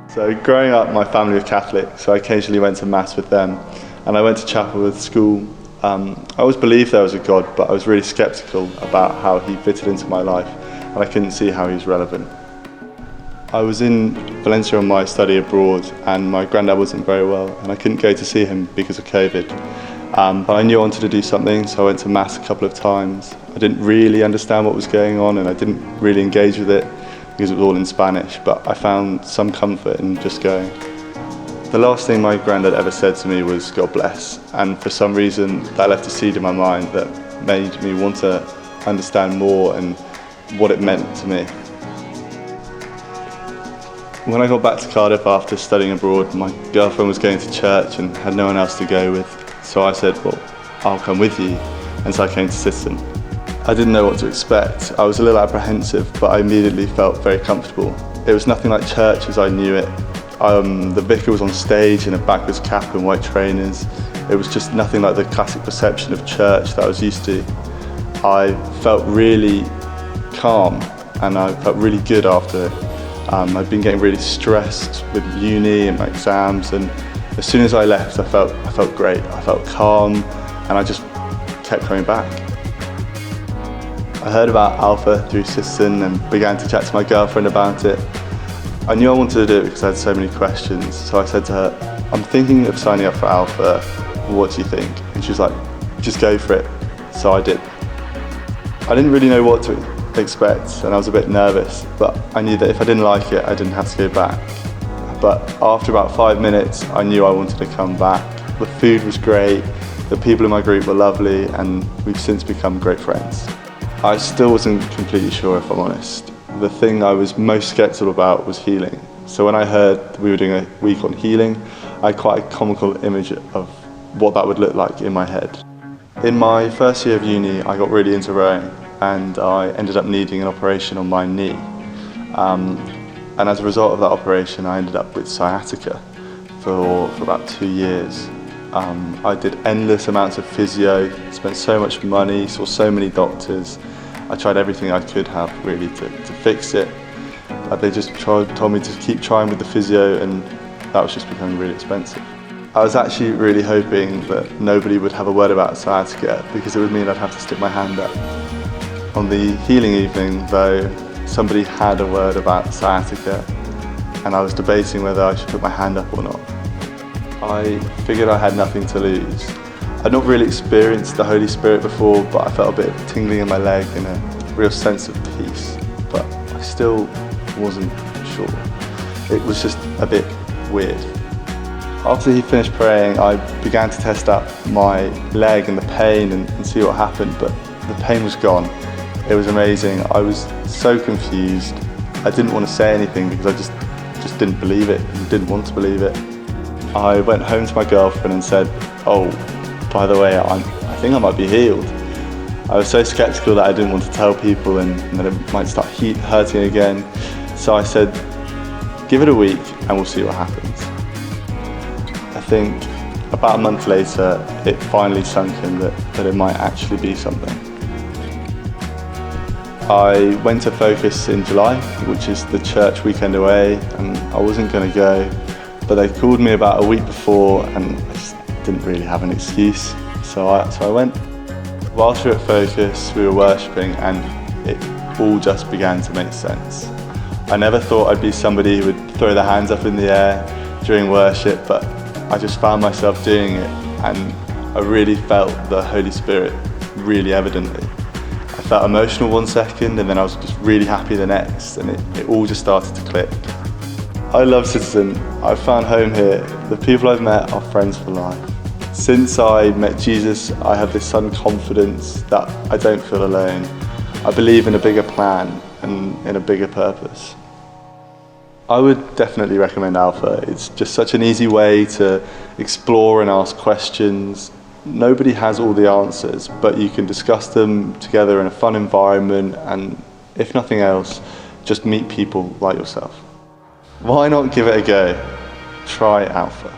So growing up, my family was Catholic, so I occasionally went to Mass with them, and I went to chapel with school. I always believed there was a God, but I was really sceptical about how he fitted into my life, and I couldn't see how he was relevant. I was in Valencia on my study abroad, and my granddad wasn't very well, and I couldn't go to see him because of COVID. But I knew I wanted to do something, so I went to Mass a couple of times. I didn't really understand what was going on, and I didn't really engage with it because it was all in Spanish, but I found some comfort in just going. The last thing my granddad ever said to me was God bless, and for some reason that left a seed in my mind that made me want to understand more and what it meant to me. When I got back to Cardiff after studying abroad, my girlfriend was going to church and had no one else to go with, so I said, well, I'll come with you, and so I came to Citizen. I didn't know what to expect. I was a little apprehensive, but I immediately felt very comfortable. It was nothing like church as I knew it. The vicar was on stage in a backwards cap and white trainers. It was just nothing like the classic perception of church that I was used to. I felt really calm and I felt really good after it. I'd been getting really stressed with uni and my exams, and as soon as I left I felt great. I felt calm and I just kept coming back. I heard about Alpha through Citizen and began to chat to my girlfriend about it. I knew I wanted to do it because I had so many questions, so I said to her, I'm thinking of signing up for Alpha, what do you think? And she was like, just go for it. So I did. I didn't really know what to expect and I was a bit nervous, but I knew that if I didn't like it, I didn't have to go back. But after about 5 minutes, I knew I wanted to come back. The food was great, the people in my group were lovely, and we've since become great friends. I still wasn't completely sure, if I'm honest. The thing I was most sceptical about was healing. So when I heard we were doing a week on healing, I had quite a comical image of what that would look like in my head. In my first year of uni, I got really into rowing, and I ended up needing an operation on my knee. And as a result of that operation, I ended up with sciatica for about 2 years. I did endless amounts of physio, spent so much money, saw so many doctors. I tried everything I could have really to fix it. But they just told me to keep trying with the physio, and that was just becoming really expensive. I was actually really hoping that nobody would have a word about sciatica because it would mean I'd have to stick my hand up. On the healing evening though, somebody had a word about sciatica and I was debating whether I should put my hand up or not. I figured I had nothing to lose. I'd not really experienced the Holy Spirit before, but I felt a bit of tingling in my leg and a real sense of peace, but I still wasn't sure. It was just a bit weird. After he finished praying, I began to test out my leg and the pain and see what happened, but the pain was gone. It was amazing. I was so confused. I didn't want to say anything because I just didn't believe it and didn't want to believe it. I went home to my girlfriend and said, oh, by the way, I think I might be healed. I was so skeptical that I didn't want to tell people and that it might start hurting again. So I said, give it a week and we'll see what happens. I think about a month later, it finally sunk in that it might actually be something. I went to Focus in July, which is the church weekend away, and I wasn't going to go, but they called me about a week before and I just didn't really have an excuse, so I went. Whilst we were at Focus, we were worshipping and it all just began to make sense. I never thought I'd be somebody who would throw their hands up in the air during worship, but I just found myself doing it and I really felt the Holy Spirit really evidently. I felt emotional 1 second and then I was just really happy the next, and it all just started to click. I love Citizen. I've found home here. The people I've met are friends for life. Since I met Jesus, I have this sudden confidence that I don't feel alone. I believe in a bigger plan and in a bigger purpose. I would definitely recommend Alpha. It's just such an easy way to explore and ask questions. Nobody has all the answers, but you can discuss them together in a fun environment and, if nothing else, just meet people like yourself. Why not give it a go? Try Alpha.